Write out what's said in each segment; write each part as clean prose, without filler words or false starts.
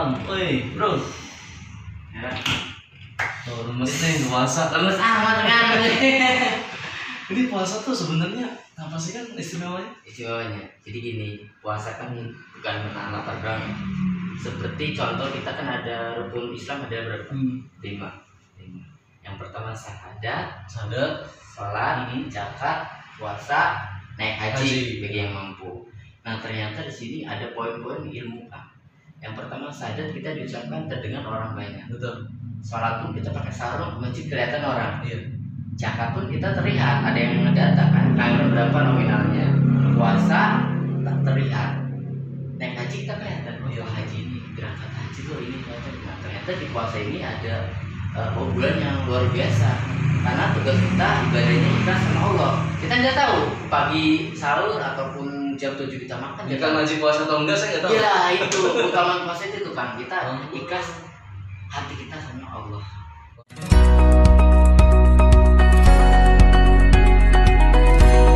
malam. Woi, bro. Ya. Oh, lemes nih puasa. Lemes amat kan. Ini puasa tuh sebenarnya apa sih kan istimewanya? Istimewanya. Jadi gini, puasa kan bukan menahan lapar doang. Seperti contoh kita kan ada rukun Islam ada berapa? 5. Yang pertama syahadat, sholat, zakat, puasa, naik haji bagi yang mampu. Nah ternyata di sini ada poin-poin ilmu Pak. Yang pertama syahadat kita diucapkan terdengar orang banyak. Betul. Sholat pun kita pakai sarung, masjid kelihatan orang. Iya. Zakat pun kita terlihat, ada yang ngedatakan kamera berapa nominalnya. Puasa tak terlihat. Naik haji kita kelihatan, oh haji ini berangkat haji tuh ini kelihatan. Nah ternyata di puasa ini ada bulan yang luar biasa. Karena tugas kita ibadahnya ikhlas sama Allah. Kita nggak tahu pagi sahur ataupun jam 7 kita makan. Jika ngaji puasa atau enggak saya nggak tahu. Iya itu keutamaan puasa itu kan kita ikhlas hati kita sama Allah.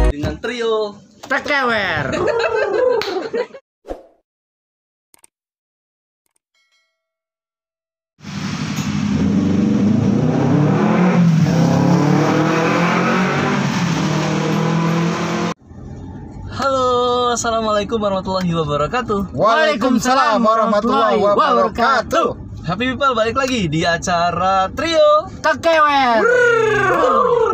Dengan trio Tekewer. Halo, assalamualaikum warahmatullahi wabarakatuh. Waalaikumsalam warahmatullahi wabarakatuh. Happy people balik lagi di acara trio Tekewer.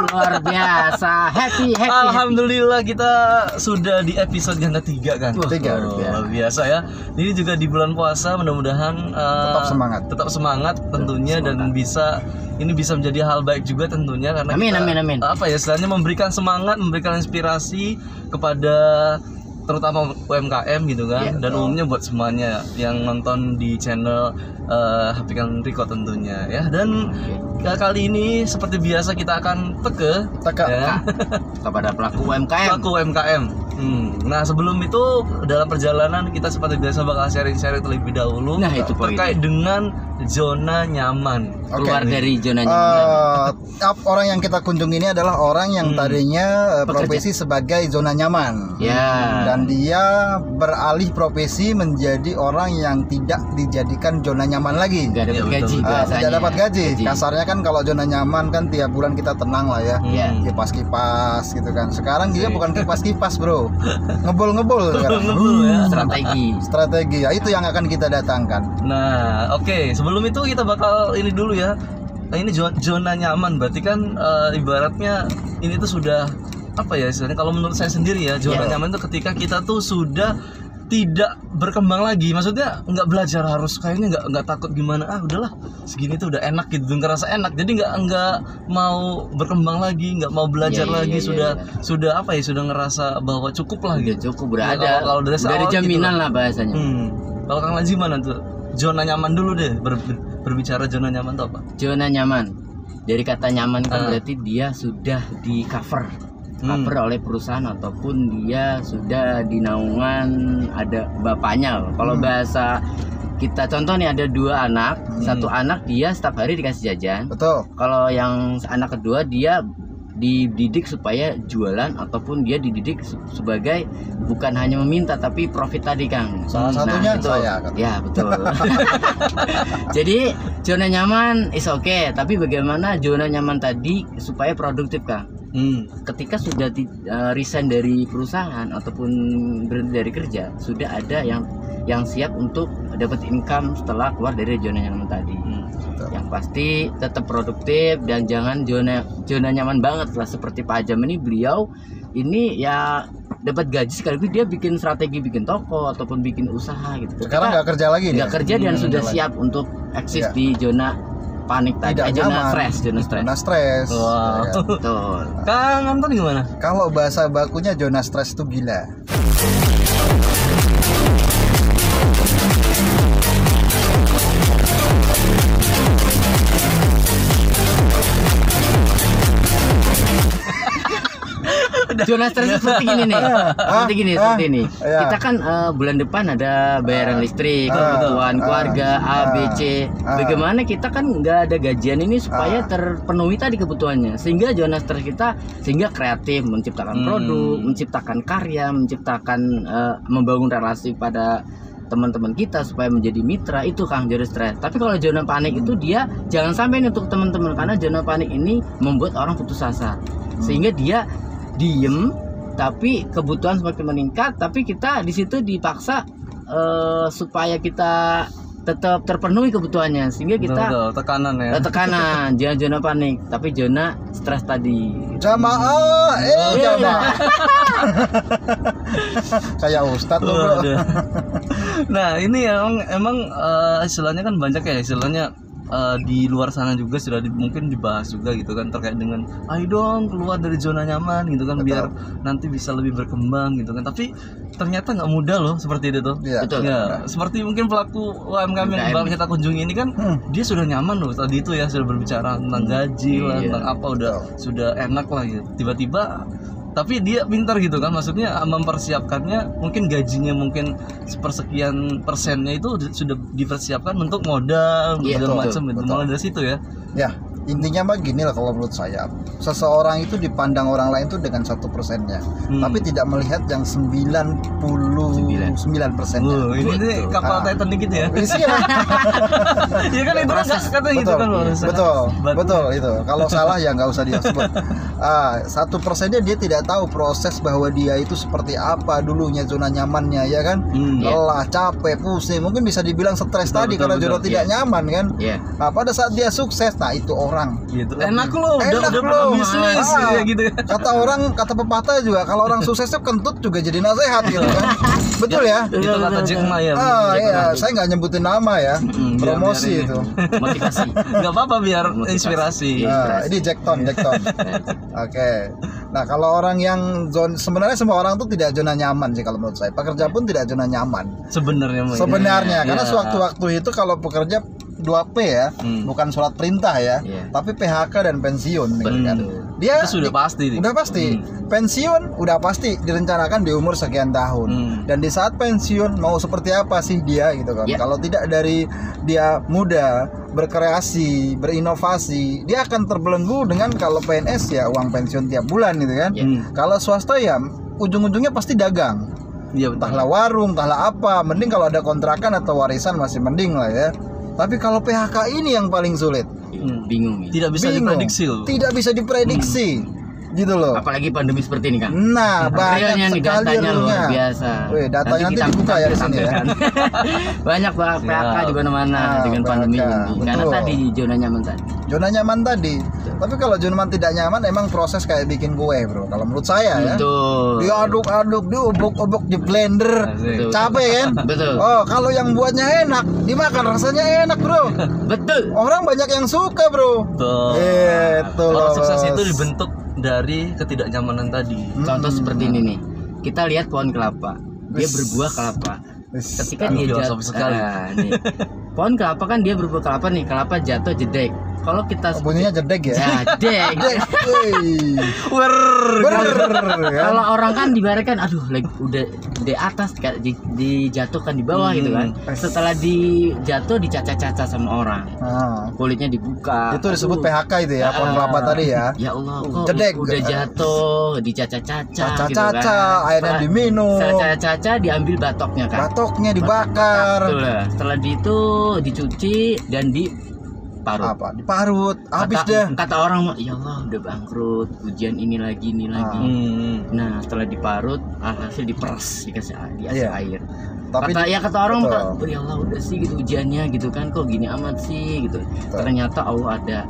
Luar biasa. Happy. Alhamdulillah kita sudah di episode yang ketiga kan. Tiga, luar biasa ya. Ini juga di bulan puasa, mudah-mudahan tetap semangat tentunya. Dan ini bisa menjadi hal baik juga tentunya karena amin. Apa ya istilahnya, memberikan semangat, memberikan inspirasi kepada terutama UMKM gitu kan, dan umumnya buat semuanya yang nonton di channel Hapikan Riko tentunya ya. Dan kali ini seperti biasa kita akan teka ya, kepada pelaku UMKM. Nah sebelum itu dalam perjalanan kita seperti biasa bakal sharing-sharing terlebih dahulu terkait dengan zona nyaman. Keluar dari zona nyaman. Orang yang kita kunjungi ini adalah orang yang tadinya profesi sebagai zona nyaman. Dan dia beralih profesi menjadi orang yang tidak dijadikan zona nyaman lagi. Tidak dapat gaji. Kasarnya kan kalau zona nyaman kan tiap bulan kita tenang lah ya. Kipas-kipas gitu kan. Sekarang dia bukan kipas-kipas bro, ngebul sekarang. Ya. Strategi ya, itu yang akan kita datangkan. Nah oke, sebelum itu kita bakal ini dulu ya. Nah, ini zona nyaman berarti kan ibaratnya ini tuh sudah apa ya istilahnya, kalau menurut saya sendiri ya, zona nyaman itu ketika kita tuh sudah tidak berkembang lagi, maksudnya nggak belajar harus kayaknya nggak takut gimana, udahlah segini tuh udah enak gitu, ngerasa enak, jadi nggak mau berkembang lagi, nggak mau belajar lagi, sudah apa ya, sudah ngerasa bahwa cukup lah gitu. Cukup berada. Kalau dari awal jaminan gitu lah bahasanya. Kalau Kang Laji mana tuh zona nyaman dulu deh, berbicara zona nyaman tuh apa? Zona nyaman dari kata nyaman kan berarti dia sudah di cover oleh perusahaan ataupun dia sudah di naungan ada bapaknya. Kalau bahasa kita contoh nih, ada 2 anak, satu anak dia setiap hari dikasih jajan. Betul. Kalau yang anak kedua dia dididik supaya jualan ataupun dia dididik sebagai bukan hanya meminta tapi profit tadi Kang. Salah satunya saya. Ya betul. Jadi zona nyaman is okay, tapi bagaimana zona nyaman tadi supaya produktif Kang? Ketika sudah resign dari perusahaan ataupun berhenti dari kerja, sudah ada yang siap untuk dapat income setelah keluar dari zona nyaman tadi. Yang pasti tetap produktif dan jangan zona nyaman banget lah, seperti Pak Ajam ini, beliau ini ya dapat gaji sekaligus dia bikin strategi, bikin toko ataupun bikin usaha gitu. Sekarang nggak kerja lagi, nggak kerja dan sudah siap untuk eksis di zona panik tadi, zona stres. Wow. Betul. Kang Anton gimana? Kalau bahasa bakunya zona stres itu gila. Zona stres seperti gini nih. Seperti ini. Kita kan bulan depan ada bayaran listrik, kebutuhan keluarga A, B, C. Bagaimana kita kan nggak ada gajian ini supaya terpenuhi tadi kebutuhannya. Sehingga zona stres kita kreatif, menciptakan produk, menciptakan karya, menciptakan membangun relasi pada teman-teman kita supaya menjadi mitra, itu Kang zona stres. Tapi kalau zona panik itu dia jangan sampai nih untuk teman-teman, karena zona panik ini membuat orang putus asa sehingga dia diem tapi kebutuhan semakin meningkat, tapi kita di situ dipaksa supaya kita tetap terpenuhi kebutuhannya, sehingga kita Betul, tekanan ya. Tekanan, jangan zona panik, tapi zona stres tadi. Jamaah, jamaah. Kayak Ustadz tuh, bro. Waduh. Nah ini emang istilahnya kan banyak ya, istilahnya di luar sana juga sudah mungkin dibahas juga gitu kan, terkait dengan ayo dong keluar dari zona nyaman gitu kan. Betul. Biar nanti bisa lebih berkembang gitu kan, tapi ternyata nggak mudah loh seperti itu tuh. Iya, betul. Ya, seperti mungkin pelaku UMKM yang bakal kita kunjungi ini kan dia sudah nyaman loh tadi itu ya, sudah berbicara tentang gaji lah, tentang apa, sudah enak lah gitu. Tiba-tiba tapi dia pintar gitu kan, maksudnya mempersiapkannya, mungkin gajinya mungkin sepersekian persennya itu sudah dipersiapkan untuk modal segala macam itu. Mulai dari situ ya. Ya, intinya mah gini lah kalau menurut saya, seseorang itu dipandang orang lain itu dengan 1%-nya, tapi tidak melihat yang 99%-nya. Ini kapal Titanic gitu ya. Iya. Ya kan itu katanya gitu kan. Betul itu. Kalau salah ya nggak usah disebut. 1%-nya dia tidak tahu proses bahwa dia itu seperti apa dulunya zona nyamannya, ya kan. Lelah, capek, pusing, mungkin bisa dibilang stres tadi karena zona tidak nyaman kan. Nah, pada saat dia sukses, nah itu orang gitu. Enak loh, udah bisnis ya gitu. Kata pepatah juga, kalau orang sukses tuh kentut juga jadi nasihat gitu kan. Betul ya? Itu kata Jack Ma ya. Iya, saya nggak nyebutin nama ya. Promosi itu. Motivasi. Nggak apa-apa, biar inspirasi. Ini Jack Ton. Oke. Nah, kalau orang yang sebenarnya semua orang tuh tidak zona nyaman sih kalau menurut saya. Pekerja pun tidak zona nyaman. Sebenarnya karena sewaktu-waktu itu kalau pekerja 2P ya, bukan surat perintah ya, tapi PHK dan pensiun gitu kan. Dia itu sudah pasti. Pensiun udah pasti direncanakan di umur sekian tahun. Dan di saat pensiun mau seperti apa sih dia gitu kan. Kalau tidak dari dia muda, berkreasi, berinovasi, dia akan terbelenggu dengan kalau PNS ya uang pensiun tiap bulan gitu kan. Kalau swasta ya ujung-ujungnya pasti dagang. Entahlah warung, entahlah apa. Mending kalau ada kontrakan atau warisan masih mending lah ya. Tapi kalau PHK ini yang paling sulit. Bingung. Tidak bisa diprediksi loh. Tidak bisa diprediksi. Gitu loh. Apalagi pandemi seperti ini kan. Nah, banyak sekali datanya luar biasa. Datanya nanti dibuka ya di sini ya. Banyak banget PHK di mana-mana dengan pandemi ini. Karena tadi zona nyaman tadi. Zona nyaman tadi. Tapi kalau zona nyaman tidak nyaman, emang proses kayak bikin kue, bro. Kalau menurut saya ya. Betul. Diaduk-aduk, diubuk-ubuk di blender. Capek kan? Betul. Oh, kalau yang buatnya enak, dimakan rasanya enak, bro. Betul. Orang banyak yang suka, bro. Betul. Kalau sukses itu dibentuk dari ketidaknyamanan tadi. Contoh seperti ini nih. Kita lihat pohon kelapa. Dia berbuah kelapa. Ketika dia jatuh, pohon kelapa kan dia berbuah kelapa nih. Kelapa jatuh jedek. Kalau kita bunyinya jedek ya. Jedek. Kalau orang kan dibarikan, aduh, udah di atas dijatuhkan di bawah gitu kan. Setelah dijatuh dicaca-caca sama orang. Kulitnya dibuka. Itu disebut PHK itu ya, pohon kelapa tadi ya. Ya Allah, kok jedek. Udah jatuh, dicaca-caca gitu kan. Airnya diminum. Caca-caca diambil batoknya kan. Batoknya dibakar. Betul lah. Setelah itu dicuci dan diparut. Habis deh. Kata orang, ya Allah udah bangkrut, ujian ini lagi. Nah, setelah diparut, hasil diperas, dikasih air. Tapi kata orang, ya Allah udah sih gitu ujiannya gitu kan, kok gini amat sih gitu. Ternyata Allah ada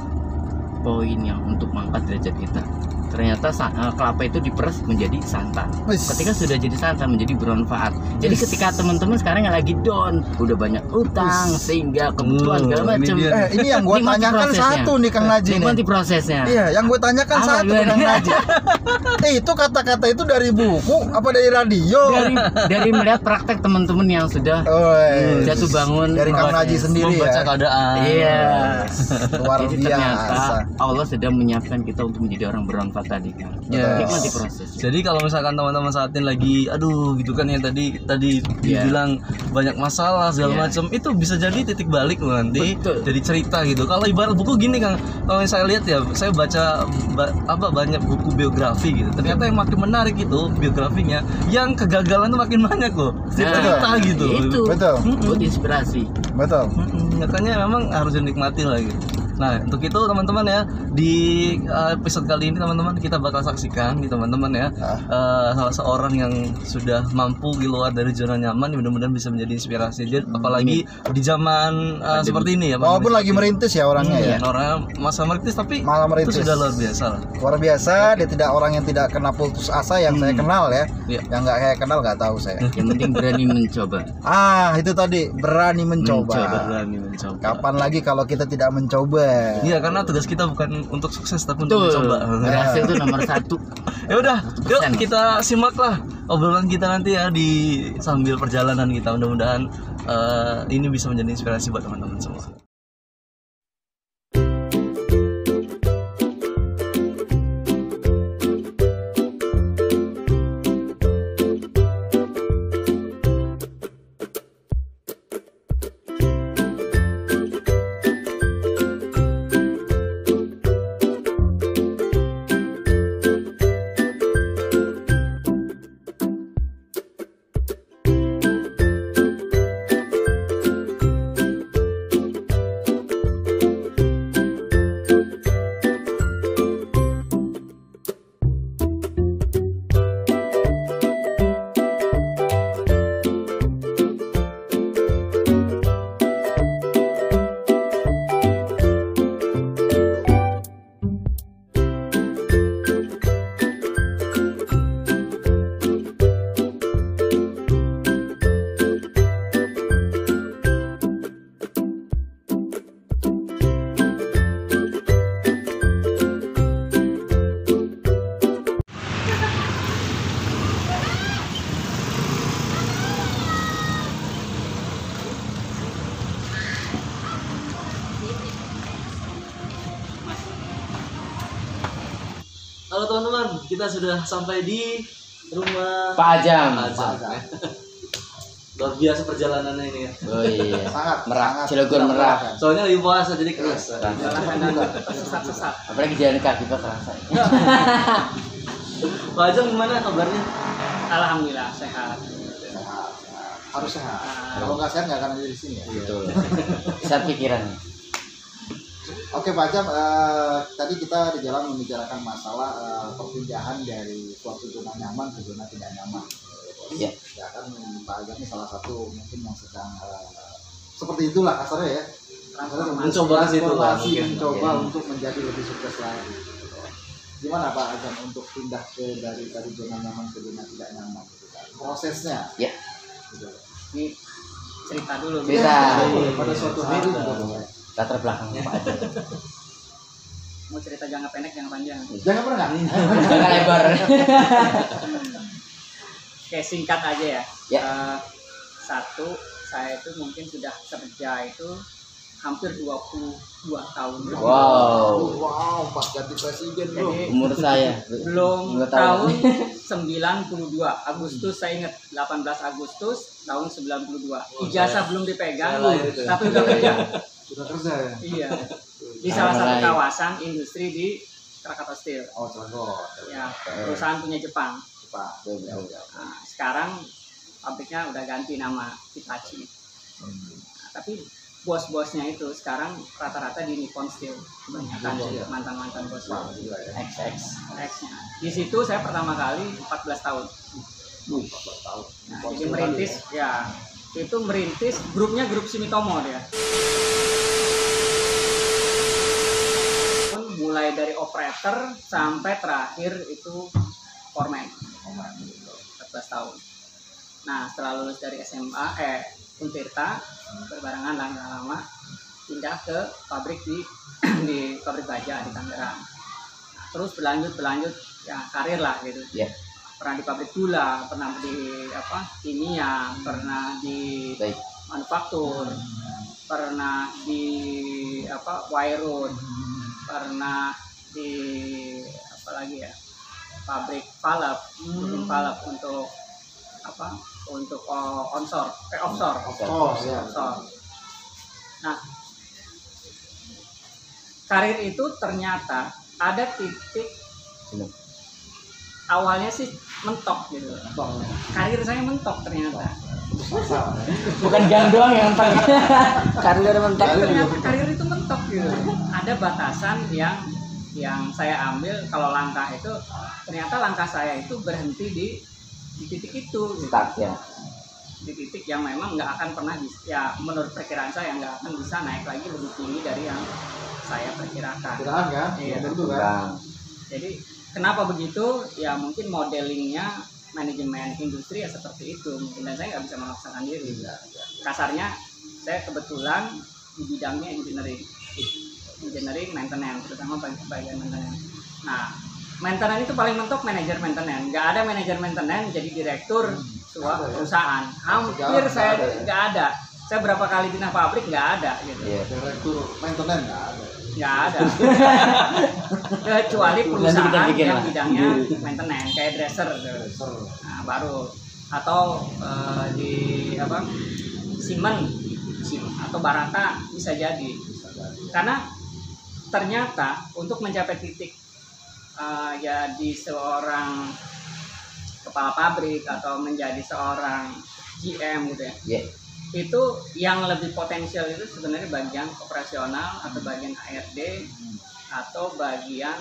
poin yang untuk mengangkat derajat kita. Ternyata kelapa itu diperas menjadi santan. Ketika sudah jadi santan menjadi bermanfaat. Jadi ketika teman-teman sekarang yang lagi down, udah banyak utang sehingga kebutuhan segala macam. Ini yang gue tanyakan satu nih Kang Naji. Nikmati prosesnya. Iya, yang gue tanyakan satu Kang Naji. Itu kata-kata itu dari buku apa dari radio? Dari melihat praktek teman-teman yang sudah jatuh bangun dari Kang Naji sendiri membaca keadaan. Iya. Luar Jadi biasa. ternyata Allah sedang menyiapkan kita untuk menjadi orang bermanfaat cepat tadi kan. Yes. Nikmati proses. Jadi kalau misalkan teman-teman saat ini lagi aduh gitu kan yang tadi dibilang banyak masalah segala macam, itu bisa jadi titik balik loh nanti. Betul. Jadi cerita gitu. Kalau ibarat buku gini Kang, kalau yang saya lihat ya, saya baca banyak buku biografi gitu. Ternyata yang makin menarik itu biografinya, yang kegagalan tuh makin banyak loh. Cerita gitu. Itu. Betul. Buat inspirasi. Betul. Makanya memang harus dinikmati lah gitu. Nah untuk itu teman-teman ya, di episode kali ini teman-teman kita bakal saksikan nih teman-teman ya, salah seorang yang sudah mampu keluar dari zona nyaman, mudah-mudahan bisa menjadi inspirasi. Jadi apalagi di zaman seperti ini ya, walaupun lagi merintis ya orangnya ya, orang masa merintis, tapi malah merintis itu sudah luar biasa lah. Luar biasa, dia tidak orang yang tidak kena putus asa yang saya kenal ya. Yang nggak saya kenal nggak tahu saya. Yang penting berani mencoba. Itu tadi, berani mencoba. Berani mencoba. Kapan lagi kalau kita tidak mencoba? Iya, karena tugas kita bukan untuk sukses tapi Betul. untuk mencoba. Berhasil itu nomor 1. Ya udah, yuk kita simak lah obrolan kita nanti ya di sambil perjalanan kita. Mudah-mudahan ini bisa menjadi inspirasi buat teman-teman semua. Halo teman-teman, kita sudah sampai di rumah Pak Ajam. Luar biasa perjalanannya ini ya. Oh iya. Sangat Merak, Cilegon Merak. Soalnya lagi puasa jadi keras. Sesat. Apalagi jalan kaki Pak kerasa. Pak Ajam gimana kabarnya? Alhamdulillah sehat. Harus sehat. Kalau nggak sehat nggak akan ada di sini ya. Betul. Sehat pikiran. Oke Pak Jam, tadi kita di jalan membicarakan masalah perpindahan dari suatu zona nyaman ke zona tidak nyaman. Iya. Ya kan Pak Jam ini salah satu mungkin yang sedang seperti itulah kasarnya ya. Mencoba ke situ lah, mungkin. mencoba Ya. untuk menjadi lebih sukses lagi. Gimana Pak Jam untuk pindah dari zona nyaman ke zona tidak nyaman gitu kan? Prosesnya. Ya. Gitu. Ini cerita dulu. Cerita. Pada suatu hari juga boleh. Latar belakang Pak Ajam. Mau cerita jangka pendek, jangka panjang. Jangan pernah. Jangan lebar. Oke, singkat aja ya. Ya. Satu, saya itu mungkin sudah kerja itu hampir 22 tahun. Wow. Pas ganti presiden bro. Jadi Umur saya belum 2 tahun. tahun 92 Agustus, saya ingat 18 Agustus tahun 92. Ijazah belum dipegang, Saya lahir itu ya. tapi udah kerja. Sudah kerja ya. Iya. Di salah satu kawasan industri di Krakatau Steel. Oh Cilegon. Ya, perusahaan punya Jepang. Pak. Nah, sekarang pabriknya udah ganti nama Hitachi. Nah, tapi bos-bosnya itu sekarang rata-rata di Nippon Steel, kebanyakan mantan-mantan bos XX. X-nya. Di situ saya pertama kali 14 tahun. 14 tahun. Nah, jadi merintis ya, itu merintis grupnya grup Sumitomo dia. Mulai dari operator sampai terakhir itu foreman. 14 tahun. Nah, setelah lulus dari SMA Untirta, berbarengan lama pindah ke pabrik di pabrik baja di Tangerang. Nah, terus berlanjut ya karir lah gitu. Ya. Pernah di pabrik gula, pernah di kimia, pernah di manufaktur, pernah di wire road, pernah di apalagi ya, pabrik valve, bikin valve untuk apa? Untuk offshore. Ya. Offshore. Nah, karir itu ternyata ada titik awalnya sih mentok gitu. Karir saya mentok ternyata. Bukan gang doang yang mentok. Karir mentok. Ternyata karir itu mentok gitu. Ada batasan yang saya ambil kalau langkah itu, ternyata langkah saya itu berhenti di titik itu gitu. Start ya. Di titik yang memang nggak akan pernah bisa, ya menurut perkiraan saya nggak akan bisa naik lagi lebih tinggi dari yang saya perkirakan. Perkiraan kan? Iya. Tentu kan. Jadi kenapa begitu? Ya mungkin modelingnya manajemen industri ya seperti itu mungkin, dan saya nggak bisa memaksakan diri. Kasarnya saya kebetulan di bidangnya engineering maintenance, terutama bagian maintenance. Nah, maintenance itu paling mentok manajer maintenance. Nggak ada manajer maintenance jadi direktur sebuah perusahaan. Hampir saya nggak ada. Saya berapa kali pindah pabrik nggak ada gitu. Direktur maintenance nggak ada. Kecuali perusahaan yang bidangnya maintenance kayak dresser gitu. Nah, baru atau di apa Siemens atau Barata bisa jadi. Karena ternyata untuk mencapai titik jadi seorang kepala pabrik atau menjadi seorang GM gitu ya. Yeah. Itu yang lebih potensial itu sebenarnya bagian operasional atau bagian HRD atau bagian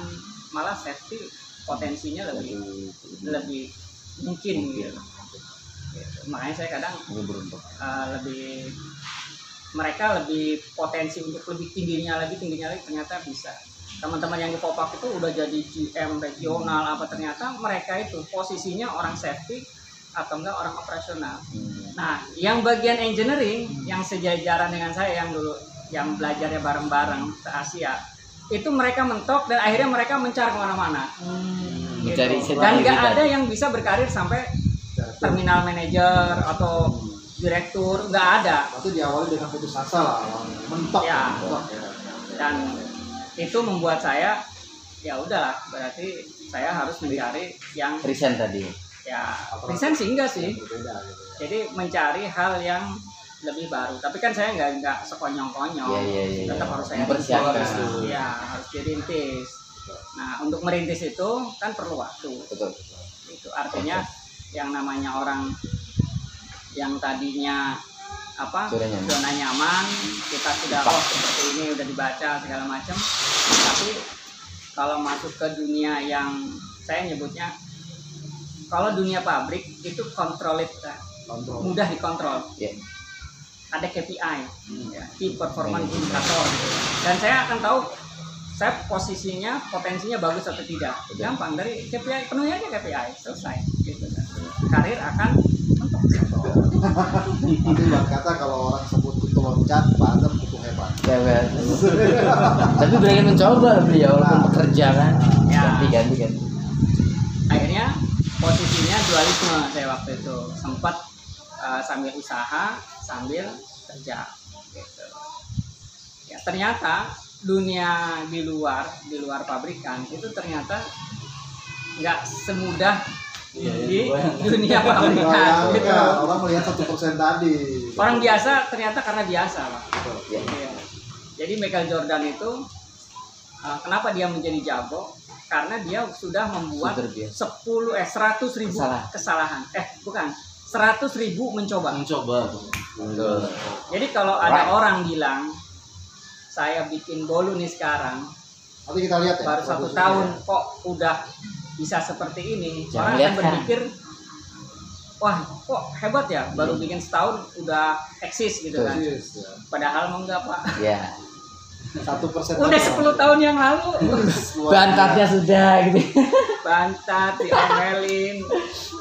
malah safety, potensinya lebih mungkin gitu. Makanya saya kadang mereka lebih potensi untuk lebih tingginya lagi ternyata bisa. Teman-teman yang di Popak itu udah jadi GM regional apa, ternyata mereka itu posisinya orang safety atau enggak orang operasional. Nah, yang bagian engineering yang sejajaran dengan saya yang dulu yang belajarnya bareng-bareng se Asia, itu mereka mentok dan akhirnya mereka mencar kemana-mana. Gitu. Dan nggak ada yang bisa berkarir sampai terminal manager atau direktur, nggak ada. Waktu diawali dengan putus asa lah, mentok. Ya. Dan itu membuat saya ya udahlah, berarti saya harus mencari yang resign tadi. Ya, resign sih enggak sih. Jadi mencari hal yang lebih baru. Tapi kan saya nggak sekonyong-konyong. Tetap harus saya mempersiapkan. Ya, harus dirintis. Nah, untuk merintis itu kan perlu waktu. Betul. Itu artinya yang namanya orang yang tadinya apa zona nyaman, kita sudah seperti ini udah dibaca segala macam. Tapi kalau masuk ke dunia yang saya nyebutnya, kalau dunia pabrik itu controlled, mudah dikontrol. Ada KPI, Key Performance Indicator, dan saya akan tahu saya posisinya potensinya bagus atau tidak. Gampang, dari KPI penuhi aja KPI, selesai. Gitu. Karir akan mentok. Tapi buat kata kalau orang sebut butuh loncat, Pak Adam butuh hebat. Tapi berani mencoba beliau walaupun bekerja kan. Ganti. Akhirnya posisinya dualisme saya waktu itu, sempat sambil usaha sambil kerja gitu. Ya ternyata dunia di luar pabrikan itu ternyata nggak semudah di dunia pabrikan gitu. Orang melihat 1% tadi. Orang biasa ternyata karena biasa Pak. Ya. Jadi Michael Jordan itu kenapa dia menjadi jago? Karena dia sudah membuat 100.000 kesalahan. 100.000 mencoba. Jadi kalau ada orang bilang saya bikin bolu nih sekarang, nanti kita lihat ya, baru 1 tahun kok udah bisa seperti ini, orang akan berpikir, wah kok hebat ya, baru bikin setahun udah eksis gitu kan. Padahal enggak Pak. 1% udah 10 tahun yang lalu bantatnya sudah gitu, bantat diomelin,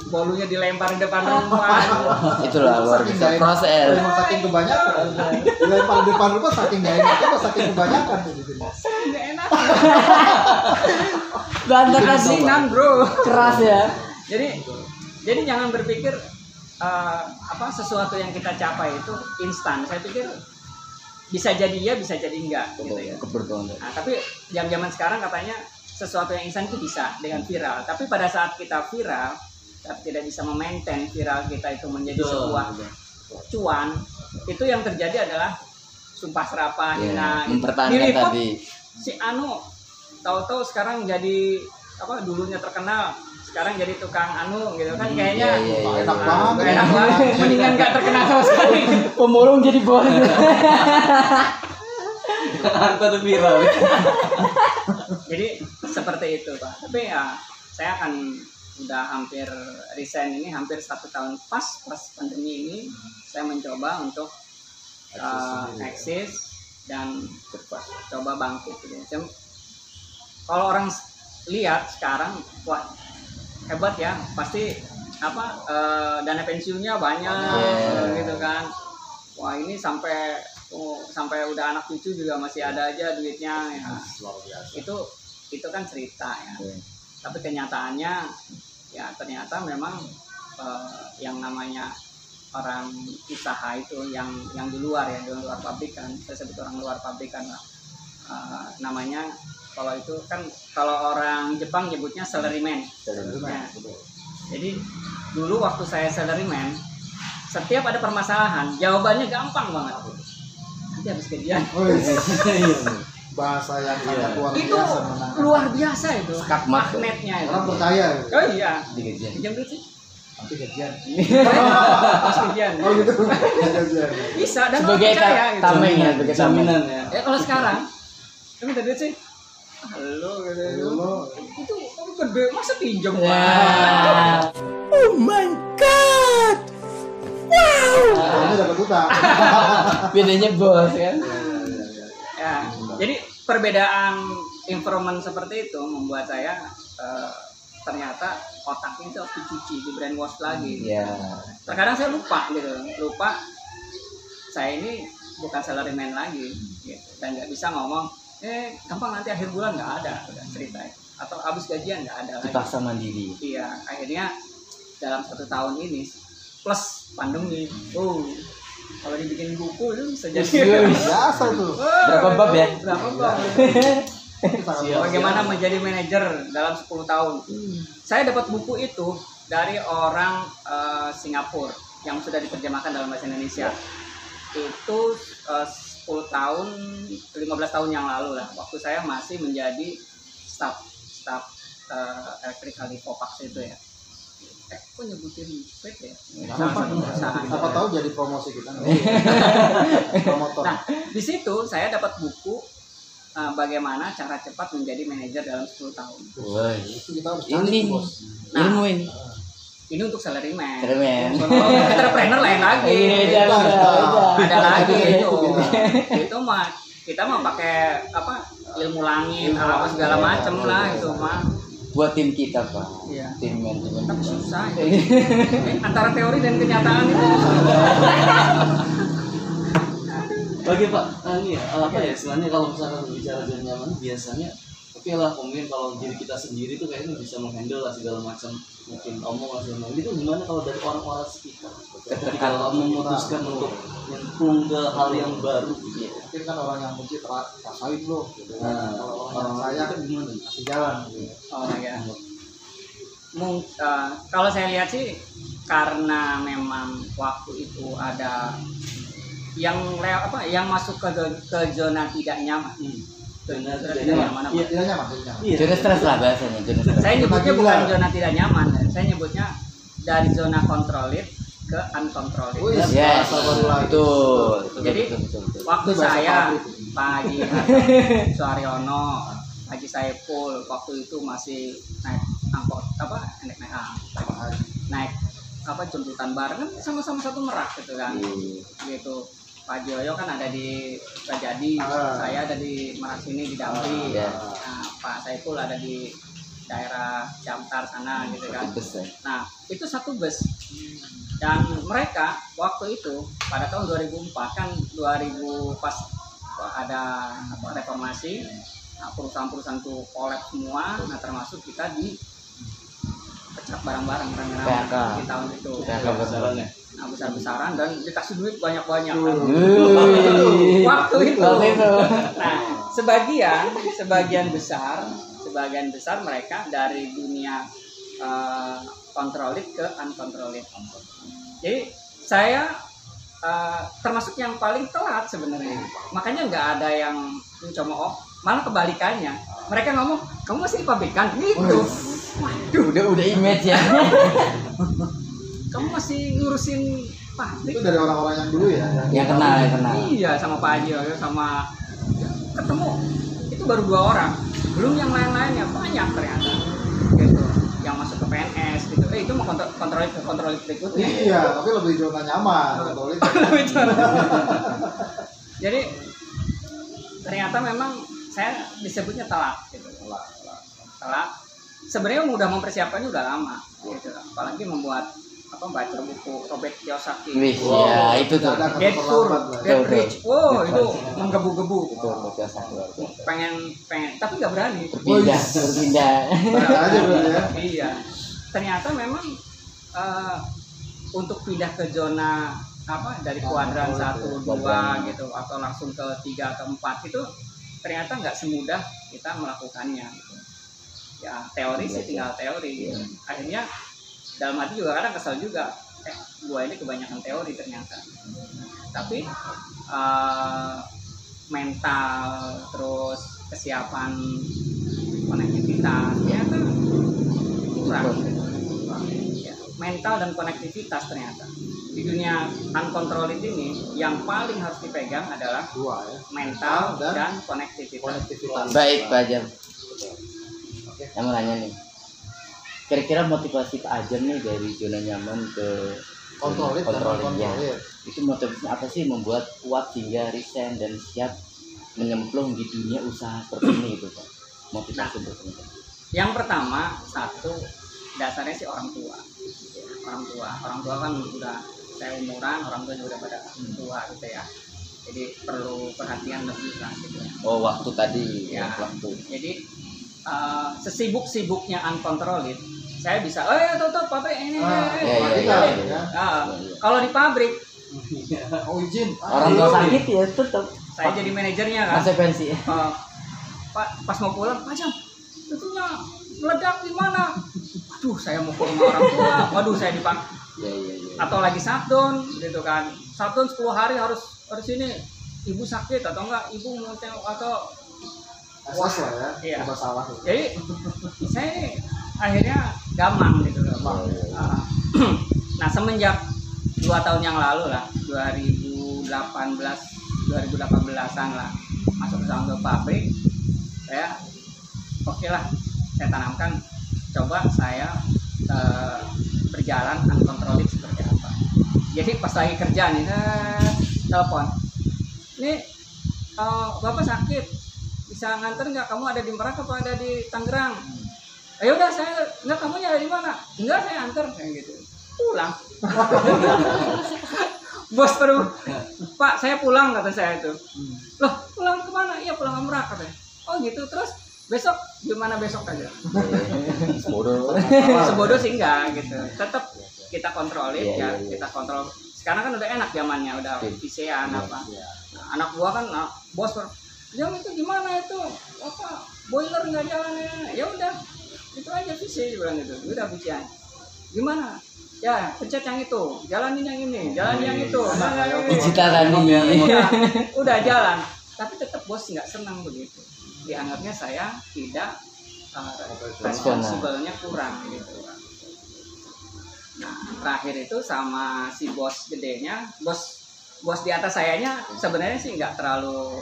bolunya dilempar di depan rumah. Itulah luar biasa proses. Saking kebanyakan dilempar di depan rumah, saking gak enak apa saking kebanyakan nggak enak. Bantatnya asinan bro, keras ya. Jadi jangan berpikir sesuatu yang kita capai itu instan. Saya pikir bisa jadi ya, bisa jadi enggak gitu ya. Keberuntungan. Nah, tapi zaman sekarang katanya sesuatu yang instan itu bisa dengan viral, tapi pada saat kita viral tapi tidak bisa memaintain viral kita itu menjadi sebuah cuan, itu yang terjadi adalah sumpah serapah, hina, mempertahankan tadi. Si Anu tahu-tahu sekarang jadi apa, dulunya terkenal sekarang jadi tukang anu gitu kan, kayaknya enak banget, mendingan nggak terkenal sama sekali. Pemulung jadi bos. Harta viral. Jadi seperti itu Pak. Tapi ya saya akan udah hampir resign ini hampir 1 tahun pas pandemi ini, saya mencoba untuk eksis dan coba bangkit gitu. Kalau orang lihat sekarang, wah hebat ya, pasti apa dana pensiunnya banyak gitu kan. Wah ini sampai udah anak cucu juga masih ada aja duitnya ya. Itu kan cerita ya. Tapi kenyataannya ya ternyata memang yang namanya orang usaha itu yang di luar ya, di luar pabrikan, saya sebut orang luar pabrikan lah. Namanya kalau itu kan, kalau orang Jepang nyebutnya salaryman. Ya. Jadi dulu waktu saya salaryman, setiap ada permasalahan jawabannya gampang banget. Nanti habis gajian. Bahasa yang sangat luar itu biasa. Luar biasa itu. Magnetnya itu. Orang percaya. Oh iya. Di gajian. Jam berapa sih? Nanti gajian. Pas gajian. Oh gitu. Gajian. Bisa dan Sebagai orang percaya gitu. tameng ya, sebagai Jaminan ya. Ya kalau sekarang, kamu tadi sih, halo gitu. Itu kamu gede, masa pinjam Pak? Oh my god. Wow. Ini dapat utang. Bedanya bos kan. Ya, jadi perbedaan environment seperti itu membuat saya ternyata otaknya itu harus dicuci, di brainwash lagi. Iya. Terkadang saya lupa saya ini bukan salaryman lagi gitu. Dan nggak bisa ngomong gampang nanti akhir bulan, nggak ada cerita itu. Atau habis gajian nggak ada lagi. Dipaksa mandiri. Iya, akhirnya dalam 1 tahun ini plus pandemi, kalau dibikin buku itu bisa jadi Biasa tuh. Berapa bab ya? berapa bab. Bagaimana menjadi manajer dalam 10 tahun. Saya dapat buku itu dari orang Singapura yang sudah diterjemahkan dalam bahasa Indonesia. Itu 10 tahun, 15 tahun yang lalu lah, waktu saya masih menjadi staff electrical di Kopax itu ya. Kok nyebutin PT ya? Siapa tahu jadi promosi kita. Promotor. Nah, di situ saya dapat buku bagaimana cara cepat menjadi manajer dalam 10 tahun. Woi, Itu kita harus ini cari, Bos. ilmu ini. Ini untuk salaryman. Salaryman. Entrepreneur lain lagi. Ada lagi itu. Itu mah kita mah pakai apa? Ilmu langit, apa segala macam lah itu mah. Buat tim kita Pak. Iya. Tim manajemen. Tapi susah. Antara teori dan kenyataan itu. Bagi Pak, ini apa ya istilahnya, kalau misalkan berbicara zona nyaman biasanya oke lah, mungkin kalau diri kita sendiri tuh kayaknya bisa menghandle lah segala macam, mungkin omong lah segala macam. Itu gimana kalau dari orang-orang sekitar ketika memutuskan untuk nyemplung ke hal yang baru gitu ya? Mungkin kan orang yang mungkin rasain loh gitu. Kalau orang yang saya kan gimana? kasih jalan gitu. Oh ya. Kalau saya lihat sih karena memang waktu itu ada yang masuk ke zona tidak nyaman. Zona tidak nyaman. Iya, tidak nyaman. Zona stres lah bahasanya. Zona stres. Saya nyebutnya bukan zona tidak nyaman, saya nyebutnya dari zona controlled ke uncontrolled. Yes, betul. Jadi betul. waktu saya Pak Haji Suaryono, Haji Saiful waktu itu masih naik angkot naik jemputan bareng kan sama-sama satu Merak gitu kan. Gitu. Pak Joyo kan ada di Rajadi, saya ada di Merak sini di Damri. Nah, Pak Saiful ada di daerah Jamtar sana gitu kan. Nah, itu satu bus. Dan mereka waktu itu pada tahun 2004 kan 2000 pas ada reformasi, nah, perusahaan-perusahaan tuh kolab semua, nah termasuk kita di pecah barang-barang di tahun itu. Nah, besar-besaran dan dikasih duit banyak-banyak kan. Waktu itu. Nah, sebagian sebagian besar mereka dari dunia controlled ke uncontrolled. Jadi saya termasuk yang paling telat sebenarnya. Makanya nggak ada yang mencemooh, malah kebalikannya. Mereka ngomong, kamu masih di pabrikan gitu. Waduh, udah image ya. kamu masih ngurusin pabrik. Itu dari orang-orang yang dulu ya. Yang kenal. Iya, sama Pak Haji, sama ketemu. Itu baru 2 orang. Belum yang lain-lainnya, banyak ternyata. Gitu. Yang masuk ke PNS gitu. Itu mau kontrol berikutnya. Iya, tapi lebih zona nyaman. Jadi ternyata memang saya disebutnya telat gitu. Telat. Sebenarnya udah mempersiapkannya udah lama gitu. Apalagi membuat baca buku Robert Kiyosaki. Ya, itu tuh. Get Poor, Get Rich. Wow, itu menggebu-gebu. Pengen, tapi nggak berani. Berpindah. Iya. Ternyata memang untuk pindah ke zona dari kuadran 1, 2 gitu atau langsung ke 3 atau 4 itu ternyata nggak semudah kita melakukannya gitu. Ya teori sih tinggal teori gitu. Akhirnya dalam hati juga kadang kesel juga, gua ini kebanyakan teori ternyata. Tapi mental terus kesiapan konektivitas ternyata kurang. Ya, mental dan konektivitas ternyata di dunia uncontrolled ini yang paling harus dipegang adalah 2 ya. mental dan konektivitas. Baik Pak Ajam. Saya mau nanya nih, kira-kira motivasi Pak Ajam nih dari zona nyaman ke Kontrolit ya, itu motivasinya apa sih membuat kuat sehingga resign dan siap menyemplung di dunia usaha seperti ini gitu Pak? Motivasi untuk Yang pertama, satu dasarnya sih orang tua. Orang tua kan udah saya umuran, orang tua juga udah pada tua gitu ya. Jadi perlu perhatian lebih lah gitu ya. Oh, waktu tadi Ya. waktu. Jadi sesibuk-sibuknya uncontrolled, saya bisa tutup pabrik ini. Kalau di pabrik izin. Orang tua sakit ya tetap. saya jadi manajernya kan. Masa pensi. Pas mau pulang, Pak Jam, tentunya meledak di mana? Aduh, saya mau ke rumah orang tua. Waduh, saya dipanggil. Iya. Atau lagi shutdown gitu kan. Shutdown 10 hari harus ini. Ibu sakit atau enggak, ibu mau atau Asas lah ya. Iya. Masalah. Jadi saya ini akhirnya gamang gitu loh. Nah, semenjak 2 tahun yang lalu lah, 2018-an lah, masuk ke pabrik, saya lah, saya tanamkan, coba saya berjalan uncontrolled seperti apa. Jadi pas lagi kerja nih, telepon, ini bapak sakit, bisa nganter nggak? Kamu ada di Merak atau ada di Tangerang? Ayo udah, saya nggak, kamu ada di mana? Enggak, saya antar kayak gitu. Pulang. Bos baru, Pak saya pulang kata saya itu. Loh, pulang kemana? Iya pulang ke Merak katanya. Oh gitu, terus besok gimana besok aja? Sebodoh sih enggak gitu. Tetap kita kontrolin ya, kita kontrol. Sekarang kan udah enak zamannya, udah VC-an apa. Nah, anak gua kan bos jam itu gimana itu boiler nggak jalan ya udah itu aja VC bilang gitu, udah VC-an gimana ya, pencet yang itu, jalanin yang ini, jalanin yang itu, digital tadi udah jalan. Tapi tetap bos nggak senang begitu, dianggapnya saya tidak responsibelnya kurang gitu. Nah terakhir itu sama si bos gedenya, bos di atas sayanya sebenarnya sih nggak terlalu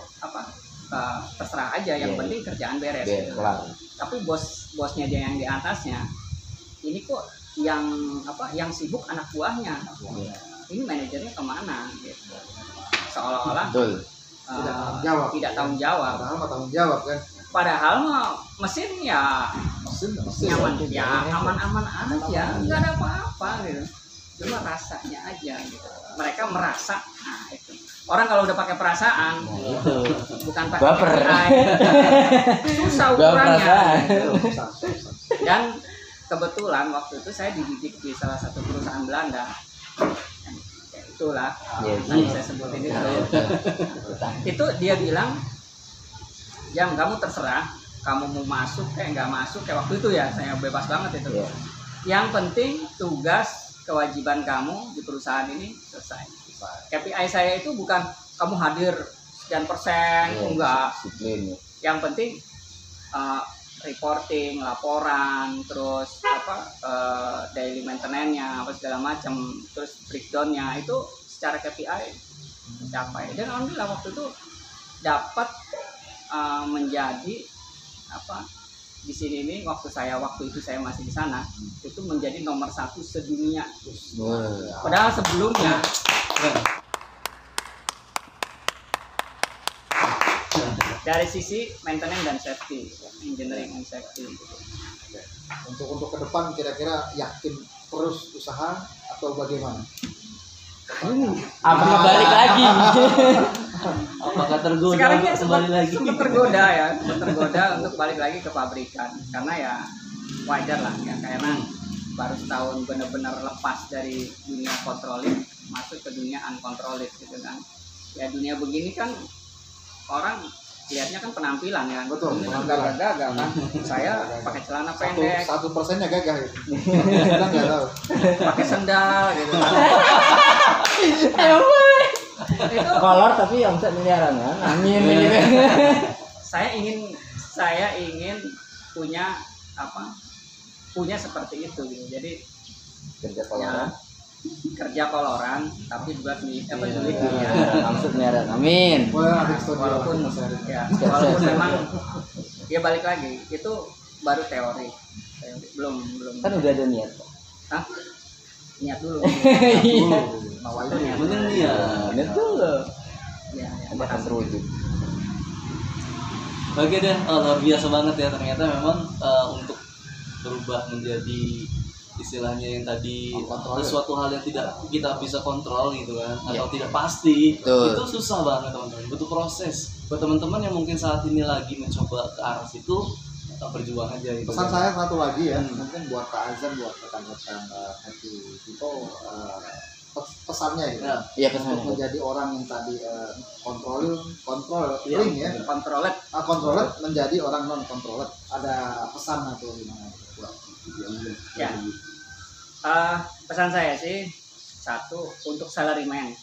terserah aja, yang penting kerjaan beres gitu. Tapi bosnya dia yang di atasnya ini kok yang sibuk anak buahnya, ini manajernya kemana gitu, seolah-olah tidak tanggung jawab. Padahal mah mesin ya nyaman ya, aman-aman aja, nggak ada apa-apa gitu, cuma rasanya aja gitu. Mereka merasa, nah itu orang kalau udah pakai perasaan bukan pakai baper, susah ukurannya gitu. Dan kebetulan waktu itu saya dididik di salah satu perusahaan Belanda, itulah tadi saya sebutin itu. Itu dia bilang, Jam kamu terserah, kamu mau masuk kayak nggak masuk kayak waktu itu ya, saya bebas banget itu. Yang penting tugas kewajiban kamu di perusahaan ini selesai. KPI saya itu bukan kamu hadir sekian persen, enggak. Yang penting reporting, laporan, terus daily maintenance-nya apa segala macam, terus breakdown-nya itu secara KPI mencapai. Dan alhamdulillah waktu itu dapat menjadi di sini ini waktu itu saya masih di sana itu menjadi nomor 1 sedunia. Padahal sebelumnya dari sisi maintenance dan safety, engineering and safety. Untuk ke depan kira-kira yakin terus usaha atau bagaimana? Apakah balik lagi? Apakah tergoda sekarang ya kembali lagi? sempat tergoda untuk balik lagi ke pabrikan, karena ya wajar lah ya, karena baru setahun benar-benar lepas dari dunia controlling masuk ke dunia uncontrolled gitu kan. Ya dunia begini kan orang lihatnya kan penampilan ya, betul, ini kan gagah-gagah kan. Saya pakai celana pendek, 1%-nya gagah itu. Kita nggak tahu. pakai sendal gitu kan. Itu Kolor tapi omset miliaran kan. Amin. saya ingin punya punya seperti itu gitu. Jadi Kerja kerja koloran tapi buat duit duit ya. Omset miliaran. Amin. Walaupun memang ya balik lagi itu baru teori. Belum Kan udah ada niat. Hah? Niat dulu. Bener nih ya. Betul. Ya, Akan terwujud. Oke deh, luar biasa banget ya, ternyata memang untuk berubah menjadi istilahnya yang tadi sesuatu hal yang tidak kita bisa kontrol gitu kan, atau tidak pasti. Betul. Itu susah banget teman-teman, butuh proses. Buat teman-teman yang mungkin saat ini lagi mencoba ke arah situ, berjuang aja gitu. Pesan saya satu lagi ya, mungkin buat Kak Azam, buat rekan-rekan Happy People, pesannya gitu. Iya, pesannya. Untuk menjadi orang yang tadi controlling ya, controlled menjadi orang non controlled. Ada pesan atau gimana? Ya. Pesan saya sih satu untuk salaryman.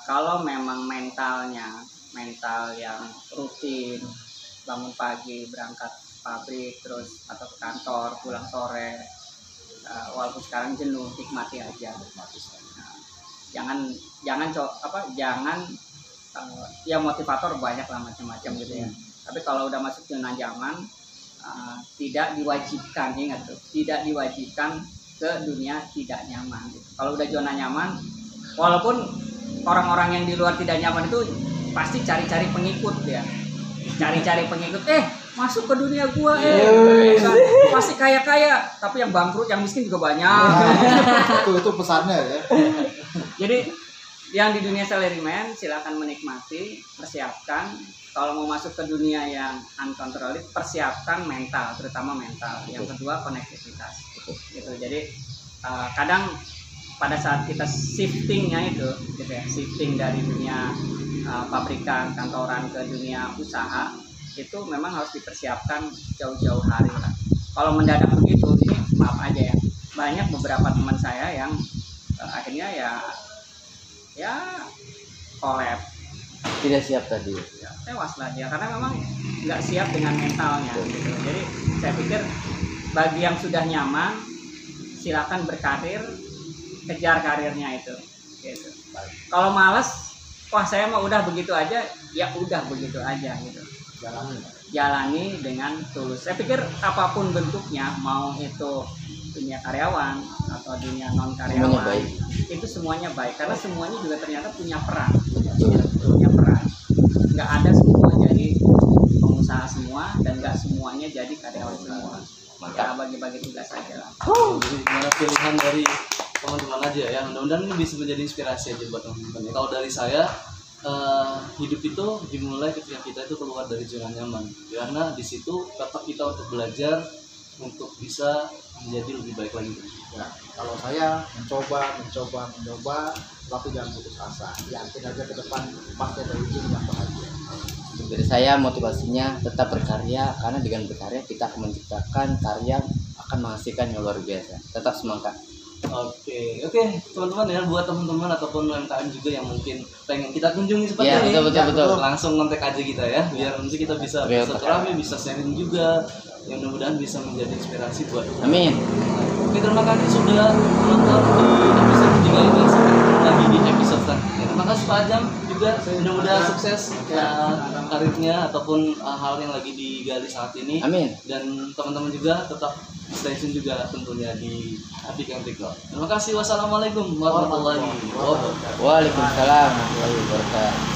Kalau memang mental yang rutin, bangun pagi berangkat pabrik terus atau ke kantor pulang sore, walaupun sekarang jenuh, nikmati aja. Jangan ya motivator banyak lah macam-macam gitu ya. Tapi kalau udah masuk zona nyaman, tidak diwajibkan, ingat tuh, tidak diwajibkan ke dunia tidak nyaman gitu. Kalau udah zona nyaman, walaupun orang-orang yang di luar tidak nyaman itu pasti cari-cari pengikut ya, cari-cari pengikut, masuk ke dunia gua, pasti kaya-kaya, tapi yang bangkrut, yang miskin juga banyak. Itu pesannya ya. Jadi yang di dunia salaryman silakan menikmati, persiapkan. Kalau mau masuk ke dunia yang uncontrolled, persiapkan mental, terutama mental. Yang kedua konektivitas, gitu. Jadi kadang pada saat kita shiftingnya itu, gitu ya, shifting dari dunia pabrikan, kantoran ke dunia usaha, itu memang harus dipersiapkan jauh-jauh hari lah. Kalau mendadak begitu, ini maaf aja ya, banyak beberapa teman saya yang akhirnya ya collab, Tidak siap tadi. ya, tewas lah dia karena memang nggak siap dengan mentalnya gitu. Jadi saya pikir bagi yang sudah nyaman silakan berkarir, kejar karirnya itu gitu. Kalau malas, wah saya mau udah begitu aja, ya udah begitu aja gitu. Jalani dengan tulus. Saya pikir apapun bentuknya, mau itu dunia karyawan atau dunia non karyawan, itu semuanya baik karena semuanya juga ternyata punya peran. Punya peran. Nggak ada semua jadi pengusaha semua dan nggak semuanya jadi karyawan semua. Maka bagi-bagi tugas saja lah. Jadi mana pilihan dari teman-teman aja ya. Mudah-mudahan ini bisa menjadi inspirasi aja buat teman-teman. Kalau dari saya, hidup itu dimulai ketika kita itu keluar dari zona nyaman. Karena di situ tetap kita untuk belajar untuk bisa menjadi lebih baik lagi. Ya, kalau saya mencoba, tapi jangan putus asa. Yakin aja ke depan pasti ada ujung yang bahagia. Dari saya motivasinya tetap berkarya, karena dengan berkarya kita akan menciptakan karya akan menghasilkan yang luar biasa. Tetap semangat. Oke, teman-teman ya, buat teman-teman ataupun UMKM juga yang mungkin pengen kita kunjungi seperti Ya, ini, betul. langsung kontak aja kita ya, biar nanti kita bisa bersilaturahmi, bisa sharing juga, yang mudah-mudahan bisa menjadi inspirasi buat. Amin. Oke, terima kasih sudah menonton di episode 3 ini. Sampai ketemu lagi di episode selanjutnya. Terima kasih Pak Ajam juga, mudah-mudahan sukses karirnya ataupun hal yang lagi digali saat ini. Amin. Dan teman-teman juga tetap stay tune juga tentunya di Apik and Tiktok. Terima kasih. Wassalamualaikum warahmatullahi wabarakatuh. Waalaikumsalam warahmatullahi wabarakatuh.